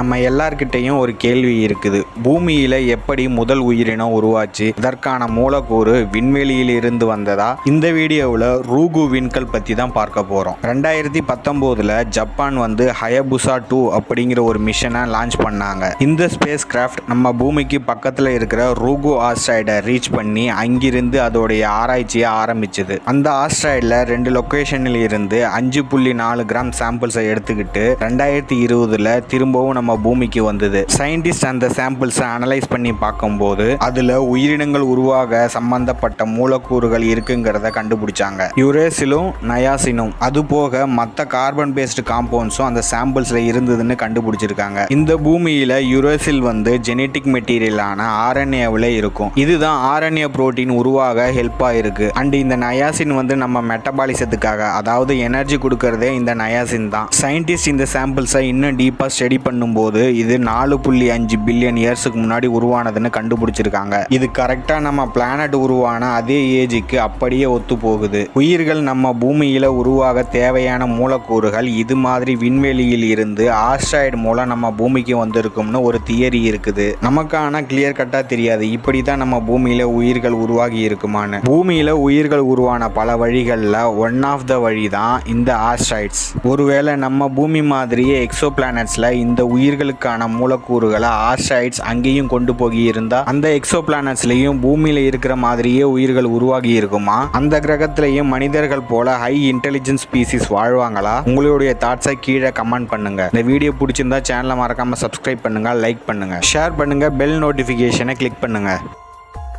நம்ம எல்லார்கிட்டையும் ஒரு கேள்வி இருக்குது. பூமியில எப்படி முதல் உயிரினம் உருவாச்சு? இதற்கான மூலக்கூறு விண்வெளியில் இருந்து வந்ததா? இந்த வீடியோவில் ரூகு விண்கல் பற்றி தான் பார்க்க போகிறோம். 2019 ஜப்பான் வந்து ஹயபுசா 2 அப்படிங்கிற ஒரு மிஷனை லான்ச் பண்ணாங்க. இந்த ஸ்பேஸ் கிராஃப்ட் நம்ம பூமிக்கு பக்கத்தில் இருக்கிற ரூகு ஆஸ்ட்ராய்டை ரீச் பண்ணி அங்கிருந்து அதோடைய ஆராய்ச்சியை ஆரம்பிச்சது. அந்த ஆஸ்ட்ராய்டில் 2 லொக்கேஷனில் இருந்து 5.4 கிராம் சாம்பிள்ஸை எடுத்துக்கிட்டு 2020 திரும்பவும் நம்ம பூமிக்கு வந்தது. சயின்டிஸ்ட் அந்த சாம்பிள்ஸை அனலைஸ் பண்ணி பார்க்கும்போது அதுல உயிரினங்கள் உருவாக சம்பந்தப்பட்ட மூலக்கூறுகள் இருக்குங்கிறத கண்டுபிடிச்சாங்க. யுரேசிலும் நயாசினும் அது போக மற்ற கார்பன் பேஸ்டு காம்பவுண்ட்ஸும் அந்த சாம்பிள்ஸ்ல இருந்ததுன்னு கண்டுபிடிச்சிருக்காங்க. இந்த பூமியில யுரேசில் வந்து ஜெனட்டிக் மெட்டீரியலான ஆர்என்ஏவில் இருக்கும். இதுதான் ஆர்என்ஏ புரோட்டீன் உருவாக ஹெல்ப்பா இருக்கு. அண்ட் இந்த நயாசின் வந்து நம்ம மெட்டபாலிசத்துக்காக, அதாவது எனர்ஜி கொடுக்கறதே இந்த நயாசின் தான். சயின்டிஸ்ட் இந்த சாம்பிள்ஸை இன்னும் டீப்பா ஸ்டடி பண்ணும்போது இது 4.5 பில்லியன் இயர்ஸுக்கு முன்னாடி உருவானதுன்னு கண்டுபிடிச்சிருக்காங்க. இது கரெக்டா நம்ம பிளானட் உருவான அதே ஏஜுக்கு அப்படியே ஒத்து போகுது. உயிர்கள் நம்ம பூமியில உருவாக தேவையான மூலக்கூறுகள் இது மாதிரி விண்வெளியில் இருந்து ஆஸ்ட்ராய்டு மூலம் நம்ம பூமிக்கு வந்திருக்கும்னு ஒரு தியரி இருக்குது. நமக்கான கிளியர் கட்டா தெரியாது இப்படிதான் நம்ம பூமியில உயிர்கள் உருவாகி இருக்குமான்னு. பூமியில உயிர்கள் உருவான பல வழிகள்ல ஒன் ஆஃப் த வழி தான் இந்த ஆஸ்ட்ராய்ட்ஸ். ஒருவேளை நம்ம பூமி மாதிரியே எக்ஸோ பிளானட்ஸ்ல இந்த உயிர்களுக்கான மூலக்கூறுகளை ஆஸ்ட்ராய்ட்ஸ் அங்கேயும் கொண்டு போகி இருந்தா அந்த எக்ஸோ பிளானட்ஸ்லயும் பூமியில இருக்கிற மாதிரியே உயிர்கள் உருவாகி இருக்குமா? அந்த கிரகத்திலையும் மனிதர்கள் போல ஹை இன்டெலிஜென்ஸ் ஸ்பீசிஸ் வாழ்வாங்களா? உங்களுடைய தாட்ஸை கீழே கமெண்ட் பண்ணுங்க. இந்த வீடியோ பிடிச்சிருந்தா சேனலை மறக்காம சப்ஸ்கிரைப் பண்ணுங்க, லைக் பண்ணுங்க, ஷேர் பண்ணுங்க, பெல் நோட்டிபிகேஷனை கிளிக் பண்ணுங்க.